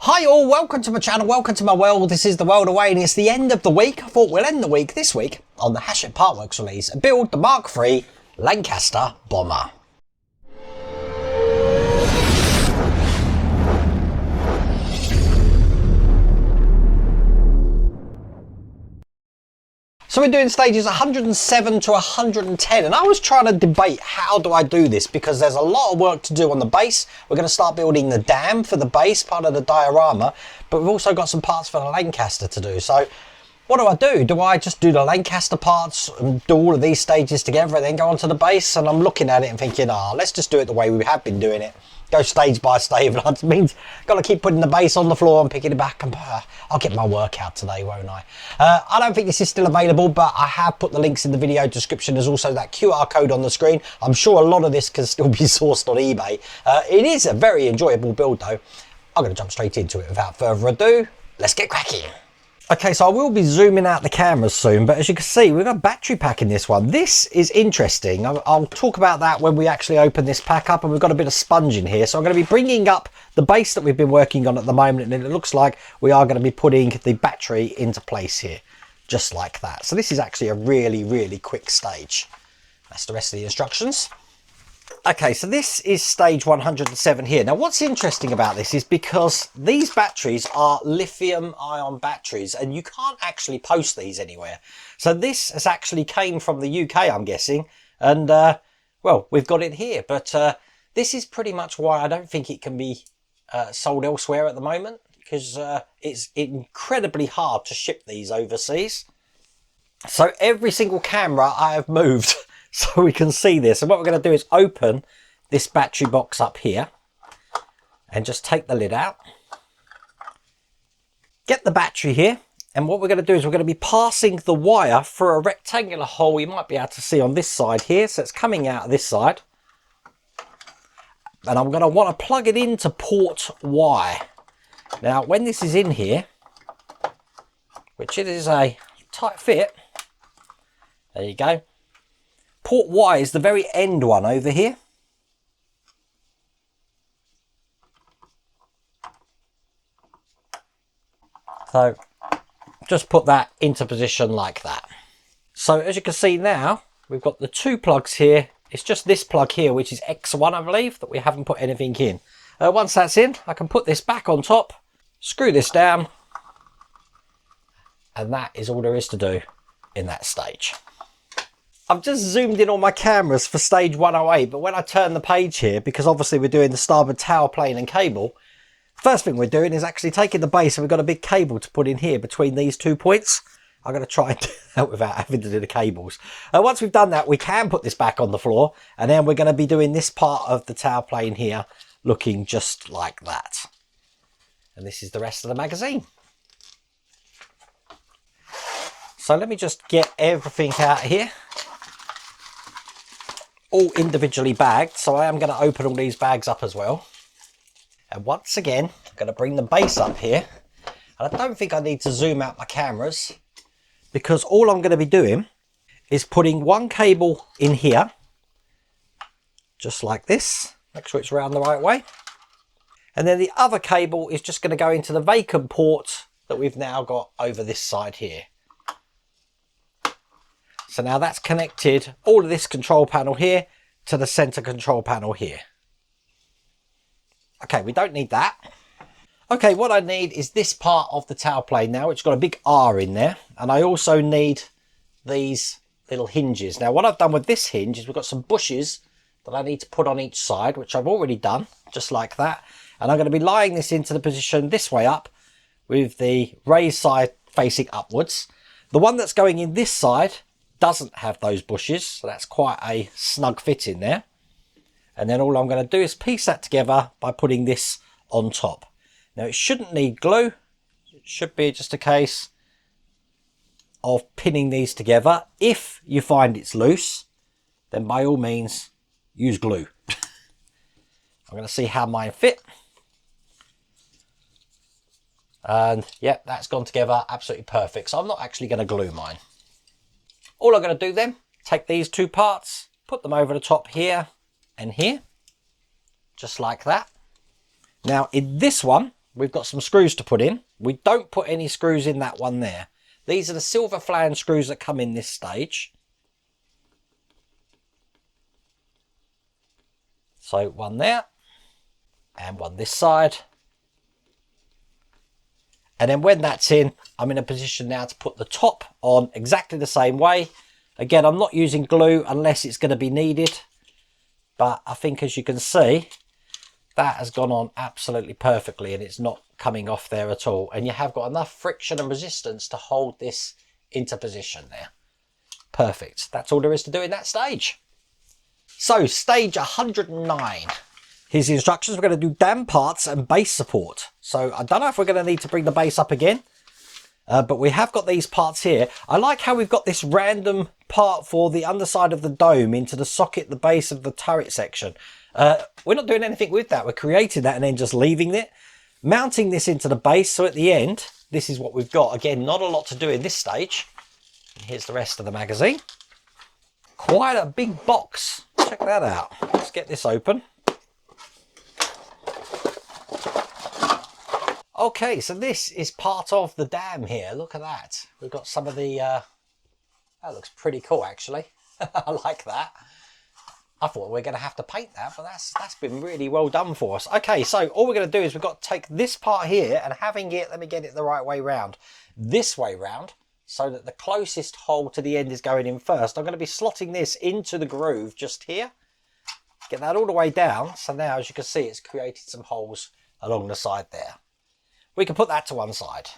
Hi all, welcome to my channel, welcome to my world. This is the world away and it's the end of the week. I thought we'll end the week this week on the Hachette Partworks release and build the Mark III Lancaster bomber. So we're doing stages 107 to 110 and I was trying to debate how do I do this because there's a lot of work to do on the base. We're going to start building the dam for the base, part of the diorama, but we've also got some parts for the Lancaster to do. So what do? Do I just do the Lancaster parts and do all of these stages together and then go on to the base? And I'm looking at it and thinking, let's just do it the way we have been doing it. Go stage by stage. That means got to keep putting the base on the floor and picking it back. And I'll get my workout today, won't I? I don't think this is still available, but I have put the links in the video description. There's also that QR code on the screen. I'm sure a lot of this can still be sourced on eBay. It is a very enjoyable build though. I'm going to jump straight into it without further ado. Let's get cracking. Okay, so I will be zooming out the cameras soon, but as you can see, we've got a battery pack in this one. This is interesting. I'll talk about that when we actually open this pack up, and we've got a bit of sponge in here. So I'm going to be bringing up the base that we've been working on at the moment, and it looks like we are going to be putting the battery into place here, just like that. So this is actually a really, really quick stage. That's the rest of the instructions. Okay, so this is stage 107 here. Now, what's interesting about this is because these batteries are lithium-ion batteries and you can't actually post these anywhere. So this has actually came from the UK, I'm guessing, and well, we've got it here. But this is pretty much why I don't think it can be sold elsewhere at the moment, because it's incredibly hard to ship these overseas. So every single camera I have moved so we can see this, and what we're going to do is open this battery box up here and just take the lid out, get the battery here, and what we're going to do is we're going to be passing the wire through a rectangular hole you might be able to see on this side here. So it's coming out of this side, and I'm going to want to plug it into port Y. Now when this is in here, which it is a tight fit, there you go. Port Y is the very end one over here. So just put that into position like that. So as you can see now, we've got the two plugs here. It's just this plug here, which is X1, I believe, that we haven't put anything in. Once that's in, I can put this back on top, screw this down, and that is all there is to do in that stage. I've just zoomed in on my cameras for stage 108, but when I turn the page here, because obviously we're doing the starboard tailplane and cable, first thing we're doing is actually taking the base, and we've got a big cable to put in here between these 2 points. I'm going to try and do that without having to do the cables. Once we've done that, we can put this back on the floor, and then we're going to be doing this part of the tailplane here looking just like that. And this is the rest of the magazine. So let me just get everything out here. All individually bagged, so I am going to open all these bags up as well. And once again, I'm going to bring the base up here. And I don't think I need to zoom out my cameras, because all I'm going to be doing is putting one cable in here, just like this. Make sure it's round the right way. And then the other cable is just going to go into the vacant port that we've now got over this side here. So now that's connected, all of this control panel here to the center control panel here. Okay, we don't need that. Okay, what I need is this part of the tailplane now, which has got a big R in there. And I also need these little hinges. Now what I've done with this hinge is we've got some bushes that I need to put on each side, which I've already done, just like that. And I'm going to be lying this into the position this way up with the raised side facing upwards. The one that's going in this side doesn't have those bushes, so that's quite a snug fit in there. And then all I'm going to do is piece that together by putting this on top. Now it shouldn't need glue, it should be just a case of pinning these together. If you find it's loose, then by all means use glue. I'm going to see how mine fit. And yeah, that's gone together absolutely perfect. So I'm not actually going to glue mine. All I'm going to do then, take these two parts, put them over the top here and here, just like that. Now in this one, we've got some screws to put in. We don't put any screws in that one there. These are the silver flange screws that come in this stage. So one there and one this side. And then when that's in, I'm in a position now to put the top on exactly the same way. Again, I'm not using glue unless it's going to be needed. But I think, as you can see, that has gone on absolutely perfectly and it's not coming off there at all. And you have got enough friction and resistance to hold this into position there. Perfect. That's all there is to do in that stage. So, stage 109. Here's the instructions. We're going to do dam parts and base support. So, I don't know if we're going to need to bring the base up again. But we have got these parts here. I like how we've got this random part for the underside of the dome into the socket, the base of the turret section. We're not doing anything with that. We're creating that and then just leaving it. Mounting this into the base. So at the end, this is what we've got. Again, not a lot to do in this stage. And here's the rest of the magazine. Quite a big box. Check that out. Let's get this open. Okay, so this is part of the dam here. Look at that. We've got some of the... that looks pretty cool, actually. I like that. I thought we were going to have to paint that, but that's been really well done for us. Okay, so all we're going to do is we've got to take this part here and having it, let me get it the right way round. This way round, so that the closest hole to the end is going in first. I'm going to be slotting this into the groove just here. Get that all the way down. So now, as you can see, it's created some holes along the side there. We can put that to one side.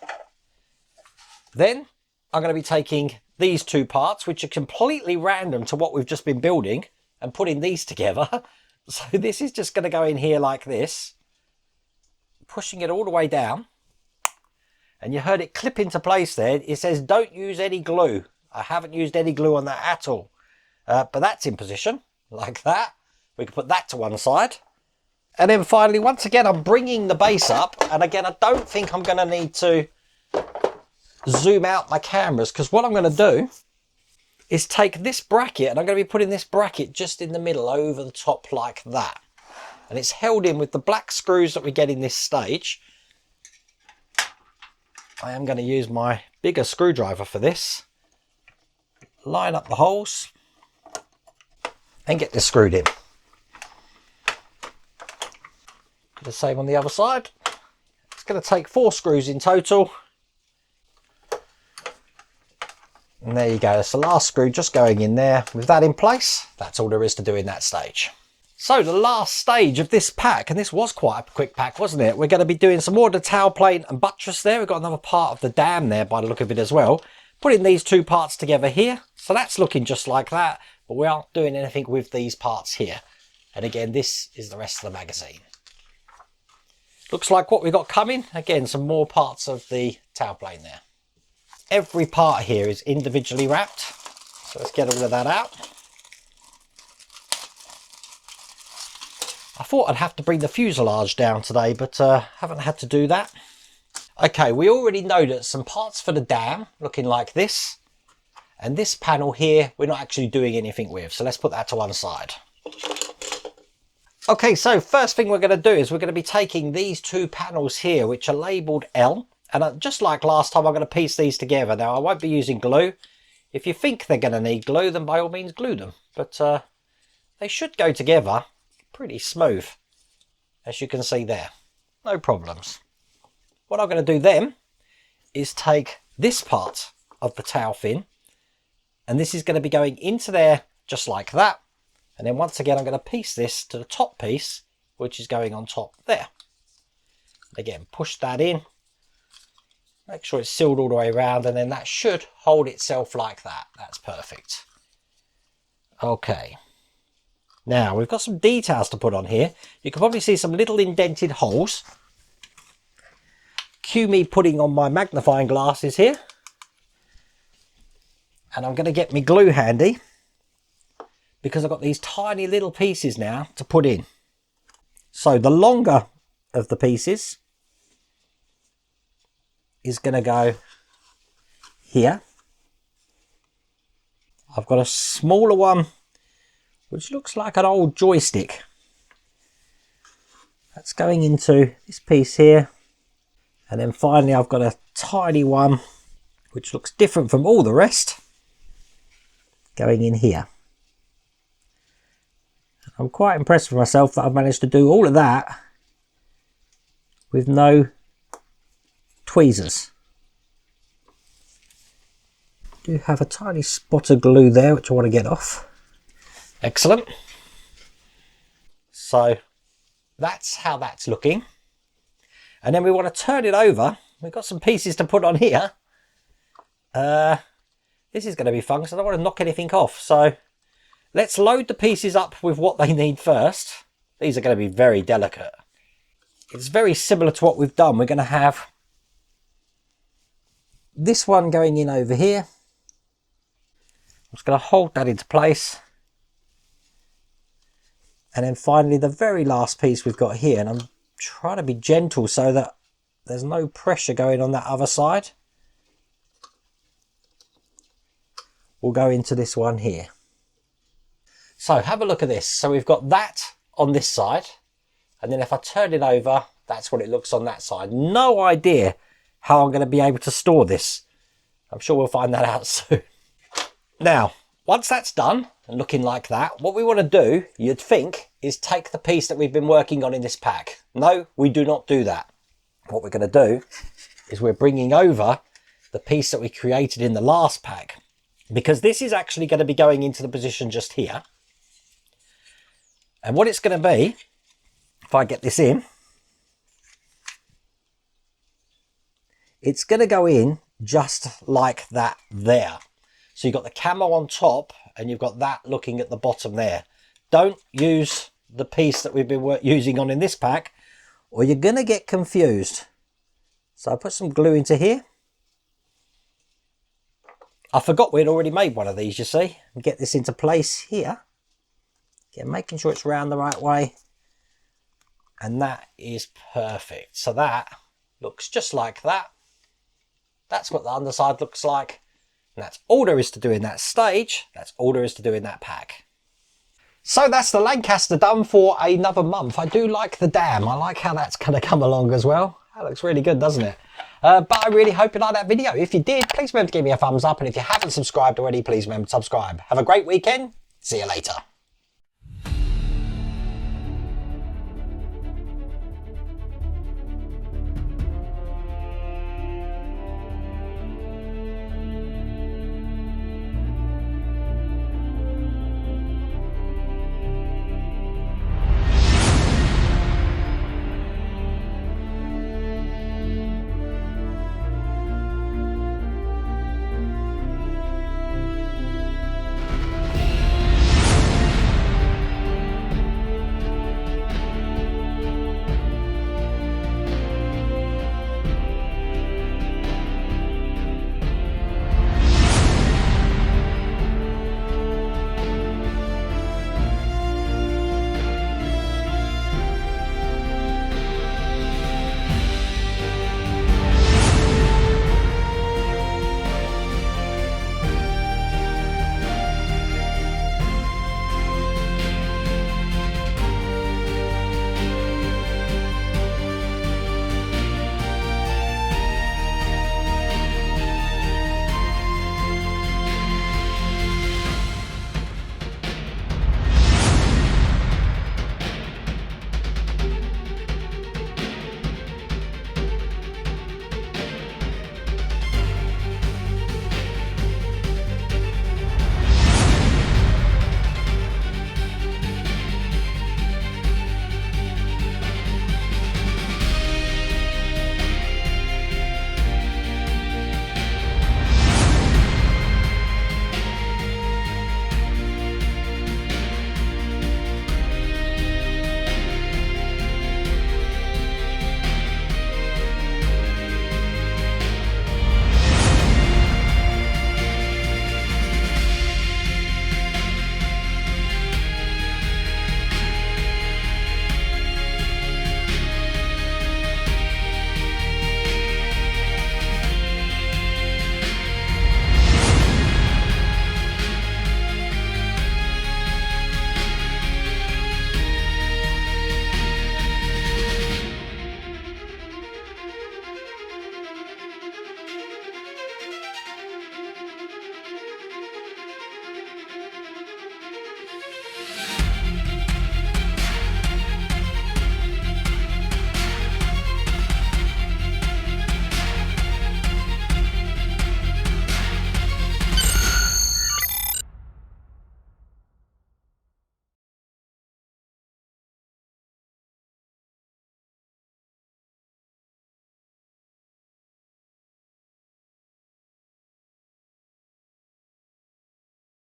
Then I'm going to be taking these two parts, which are completely random to what we've just been building, and putting these together. So this is just going to go in here like this, pushing it all the way down. And you heard it clip into place there. It says don't use any glue. I haven't used any glue on that at all. But that's in position like that. We can put that to one side. And then finally, once again, I'm bringing the base up. And again, I don't think I'm going to need to zoom out my cameras, because what I'm going to do is take this bracket, and I'm going to be putting this bracket just in the middle over the top like that. And it's held in with the black screws that we get in this stage. I am going to use my bigger screwdriver for this. Line up the holes and get this screwed in. The same on the other side. It's going to take 4 screws in total. And there you go. It's the last screw just going in there. With that in place, that's all there is to do in that stage. So the last stage of this pack, and this was quite a quick pack, wasn't it? We're going to be doing some more of the tailplane and buttress there. We've got another part of the dam there by the look of it as well. Putting these two parts together here. So that's looking just like that. But we aren't doing anything with these parts here. And again, this is the rest of the magazine. Looks like what we've got coming. Again, some more parts of the tailplane there. Every part here is individually wrapped. So let's get rid of that out. I thought I'd have to bring the fuselage down today, but haven't had to do that. Okay, we already know that some parts for the dam looking like this. And this panel here, we're not actually doing anything with. So let's put that to one side. Okay, so first thing we're going to do is we're going to be taking these two panels here, which are labelled L. And just like last time, I'm going to piece these together. Now, I won't be using glue. If you think they're going to need glue, then by all means glue them. But they should go together pretty smooth, as you can see there. No problems. What I'm going to do then is take this part of the tail fin, and this is going to be going into there just like that. And then once again, I'm going to piece this to the top piece, which is going on top there. Again, push that in. Make sure it's sealed all the way around, and then that should hold itself like that. That's perfect. Okay. Now, we've got some details to put on here. You can probably see some little indented holes. Cue me putting on my magnifying glasses here. And I'm going to get my glue handy, because I've got these tiny little pieces now to put in. So the longer of the pieces is going to go here. I've got a smaller one which looks like an old joystick. That's going into this piece here, And then finally I've got a tiny one which looks different from all the rest going in here. I'm quite impressed with myself that I've managed to do all of that with no tweezers. I do have a tiny spot of glue there which I want to get off. Excellent. So that's how that's looking. And then we want to turn it over. We've got some pieces to put on here. This is going to be fun because I don't want to knock anything off. So let's load the pieces up with what they need first. These are going to be very delicate. It's very similar to what we've done. We're going to have this one going in over here. I'm just going to hold that into place. And then finally the very last piece we've got here. And I'm trying to be gentle so that there's no pressure going on that other side. We'll go into this one here. So have a look at this. So we've got that on this side. And then if I turn it over, that's what it looks on that side. No idea how I'm going to be able to store this. I'm sure we'll find that out soon. Now, once that's done and looking like that, what we want to do, you'd think, is take the piece that we've been working on in this pack. No, we do not do that. What we're going to do is we're bringing over the piece that we created in the last pack, because this is actually going to be going into the position just here. And what it's going to be, if I get this in, it's going to go in just like that there. So you've got the camo on top and you've got that looking at the bottom there. Don't use the piece that we've been using on in this pack or you're going to get confused. So I put some glue into here. I forgot we'd already made one of these, you see. Get this into place here. Again, making sure it's round the right way. And that is perfect. So that looks just like that. That's what the underside looks like. And that's all there is to do in that stage. That's all there is to do in that pack. So that's the Lancaster done for another month. I do like the dam. I like how that's going to come along as well. That looks really good, doesn't it? But I really hope you liked that video. If you did, please remember to give me a thumbs up. And if you haven't subscribed already, please remember to subscribe. Have a great weekend. See you later.